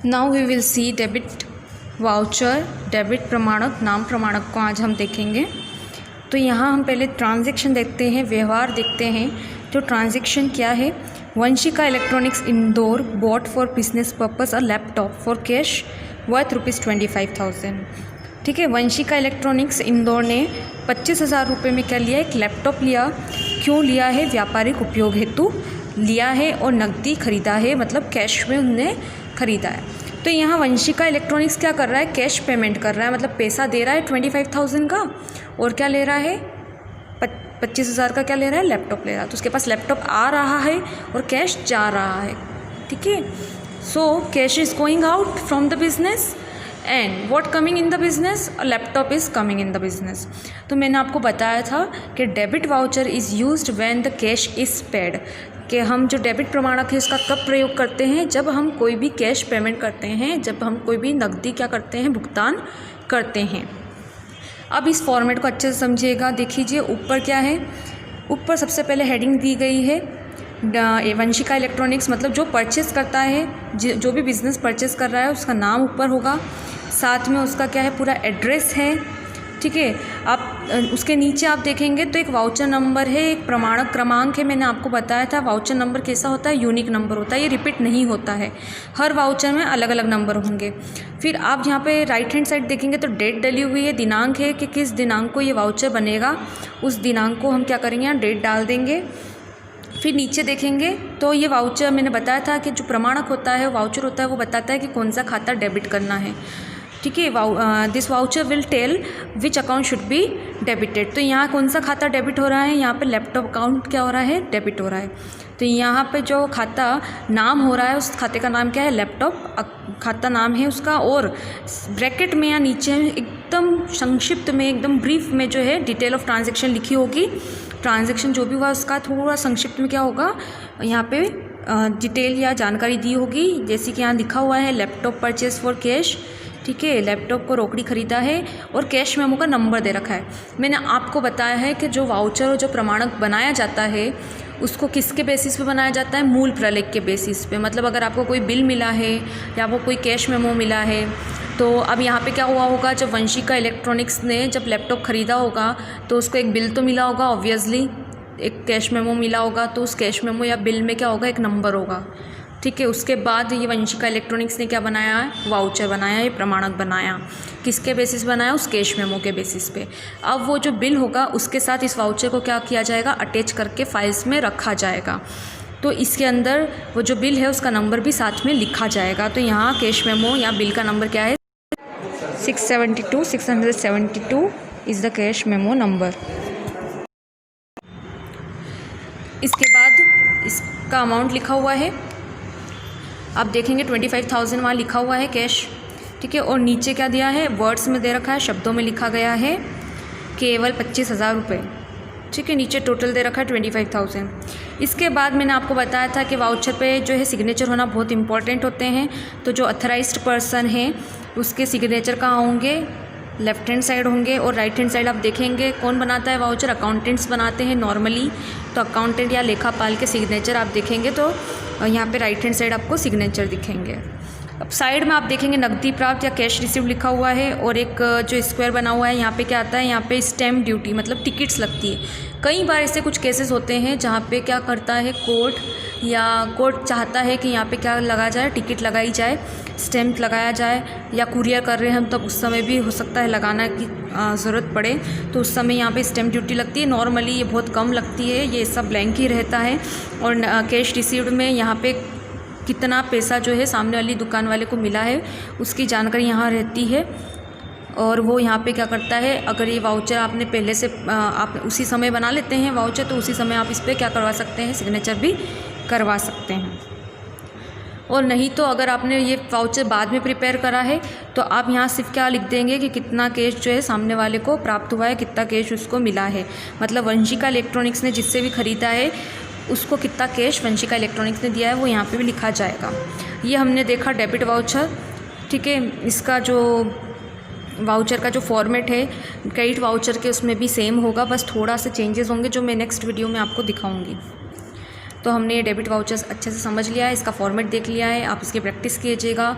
Now we will see debit voucher, debit प्रमाणक, नाम प्रमाणक को आज हम देखेंगे। तो यहाँ हम पहले ट्रांजैक्शन देखते हैं, व्यवहार देखते हैं। जो ट्रांजैक्शन क्या है, Vanshika electronics Indore bought for business purpose a laptop for cash worth ₹25,000। ठीक है, वंशिका इलेक्ट्रॉनिक्स इंदौर ने 25,000 रुपये में क्या लिया, एक लैपटॉप लिया। क्यों लिया है, व्यापारिक उपयोग हेतु लिया है और नकदी खरीदा है, मतलब कैश में उनने खरीदा है। तो यहाँ वंशिका इलेक्ट्रॉनिक्स क्या कर रहा है, कैश पेमेंट कर रहा है, मतलब पैसा दे रहा है 25,000 का, और क्या ले रहा है 25,000 का क्या ले रहा है, लैपटॉप ले रहा है। तो उसके पास लैपटॉप आ रहा है और कैश जा रहा है। ठीक है, so cash is going out from the business and what coming in the business, laptop is coming in the business. तो मैंने आपको बताया था कि debit voucher is used when the cash is paid, कि हम जो डेबिट प्रमाणक है इसका कब प्रयोग करते हैं, जब हम कोई भी कैश पेमेंट करते हैं, जब हम कोई भी नकदी क्या करते हैं, भुगतान करते हैं। अब इस फॉर्मेट को अच्छे से समझिएगा। देखिए ऊपर क्या है, ऊपर सबसे पहले हेडिंग दी गई है वंशिका इलेक्ट्रॉनिक्स, मतलब जो परचेस करता है, जो भी बिज़नेस परचेस कर रहा है उसका नाम ऊपर होगा, साथ में उसका क्या है, पूरा एड्रेस है। ठीक है, आप उसके नीचे आप देखेंगे तो एक वाउचर नंबर है, एक प्रमाणक क्रमांक है। मैंने आपको बताया था वाउचर नंबर कैसा होता है, यूनिक नंबर होता है, ये रिपीट नहीं होता है, हर वाउचर में अलग अलग नंबर होंगे। फिर आप यहाँ पे राइट हैंड साइड देखेंगे तो डेट डली हुई है, दिनांक है कि किस दिनांक को ये वाउचर बनेगा, उस दिनांक को हम क्या करेंगे, यहाँ डेट डाल देंगे। फिर नीचे देखेंगे तो ये वाउचर, मैंने बताया था कि जो प्रमाणक होता है, वाउचर होता है, वो बताता है कि कौन सा खाता डेबिट करना है। ठीक है, this voucher will tell which account should be debited. तो यहाँ कौन सा खाता डेबिट हो रहा है, यहाँ पे लैपटॉप अकाउंट क्या हो रहा है, डेबिट हो रहा है। तो यहाँ पे जो खाता नाम हो रहा है, उस खाते का नाम क्या है, लैपटॉप खाता नाम है उसका, और ब्रैकेट में या नीचे एकदम संक्षिप्त में, एकदम ब्रीफ में जो है डिटेल ऑफ ट्रांजैक्शन लिखी होगी। ट्रांजैक्शन जो भी हुआ उसका थोड़ा संक्षिप्त में क्या होगा, यहाँ पे डिटेल या जानकारी दी होगी। जैसे कि यहाँ लिखा हुआ है लैपटॉप परचेज फॉर कैश। ठीक है, लैपटॉप को रोकड़ी खरीदा है और कैश मेमो का नंबर दे रखा है। मैंने आपको बताया है कि जो वाउचर और जो प्रमाणक बनाया जाता है उसको किसके बेसिस पे बनाया जाता है, मूल प्रलेख के बेसिस पे। मतलब अगर आपको कोई बिल मिला है या वो कोई कैश मेमो मिला है, तो अब यहाँ पे क्या हुआ होगा, जब वंशिका इलेक्ट्रॉनिक्स ने जब लैपटॉप ख़रीदा होगा तो उसको एक बिल तो मिला होगा, ऑब्वियसली एक कैश मेमो मिला होगा, तो उस कैश मेमो या बिल में क्या होगा, एक नंबर होगा। ठीक है, उसके बाद ये वंशिका इलेक्ट्रॉनिक्स ने क्या बनाया है, वाउचर बनाया, ये प्रमाणक बनाया। किसके बेसिस बनाया, उस कैश मेमो के बेसिस पे। अब वो जो बिल होगा उसके साथ इस वाउचर को क्या किया जाएगा, अटैच करके फाइल्स में रखा जाएगा। तो इसके अंदर वो जो बिल है उसका नंबर भी साथ में लिखा जाएगा। तो यहाँ कैश मेमो या बिल का नंबर क्या है, 672 is the cash memo number. इसके बाद इसका अमाउंट लिखा हुआ है, आप देखेंगे 25,000 वहाँ लिखा हुआ है कैश। ठीक है, और नीचे क्या दिया है, वर्ड्स में दे रखा है, शब्दों में लिखा गया है केवल 25,000 रुपये। ठीक है, नीचे टोटल दे रखा है 25,000। इसके बाद मैंने आपको बताया था कि वाउचर पे जो है सिग्नेचर होना बहुत इंपॉर्टेंट होते हैं। तो जो अथराइज्ड पर्सन है उसके सिग्नेचर कहाँ होंगे, लेफ्ट हैंड साइड होंगे, और राइट हैंड साइड आप देखेंगे कौन बनाता है वाउचर, अकाउंटेंट्स बनाते हैं नॉर्मली। तो अकाउंटेंट या लेखापाल के सिग्नेचर आप देखेंगे तो यहाँ पे राइट हैंड साइड आपको सिग्नेचर दिखेंगे। अब साइड में आप देखेंगे नकदी प्राप्त या कैश रिसीव लिखा हुआ है, और एक जो स्क्वायर बना हुआ है यहाँ पे क्या आता है, यहाँ पे स्टैम्प ड्यूटी मतलब टिकट्स लगती है। कई बार ऐसे कुछ केसेस होते हैं जहाँ पे क्या करता है कोर्ट चाहता है कि यहाँ पे क्या लगा जाए, टिकट लगाई जाए, स्टैम्प लगाया जाए, या कुरियर कर रहे हैं हम तब उस समय भी हो सकता है लगाना की ज़रूरत पड़े, तो उस समय यहाँ पे स्टैम्प ड्यूटी लगती है। नॉर्मली ये बहुत कम लगती है, ये सब ब्लैंक ही रहता है। और कैश रिसीव्ड में यहाँ पे कितना पैसा जो है सामने वाली दुकान वाले को मिला है उसकी जानकारी यहाँ रहती है। और वो यहाँ पे क्या करता है, अगर ये वाउचर आपने पहले से आप उसी समय बना लेते हैं वाउचर, तो उसी समय आप इस पर क्या करवा सकते हैं, सिग्नेचर भी करवा सकते हैं। और नहीं तो अगर आपने ये वाउचर बाद में प्रिपेयर करा है तो आप यहाँ सिर्फ क्या लिख देंगे कि कितना कैश जो है सामने वाले को प्राप्त हुआ है, कितना कैश उसको मिला है। मतलब वंशिका इलेक्ट्रॉनिक्स ने जिससे भी ख़रीदा है उसको कितना कैश वंशिका इलेक्ट्रॉनिक्स ने दिया है वो यहाँ पे भी लिखा जाएगा। ये हमने देखा डेबिट वाउचर। ठीक है, इसका जो वाउचर का जो फॉर्मेट है क्रेडिट वाउचर के उसमें भी सेम होगा, बस थोड़ा सा चेंजेस होंगे जो मैं नेक्स्ट वीडियो में आपको दिखाऊंगी। तो हमने ये डेबिट वाउचर्स अच्छे से समझ लिया है, इसका फॉर्मेट देख लिया है, आप इसकी प्रैक्टिस कीजिएगा।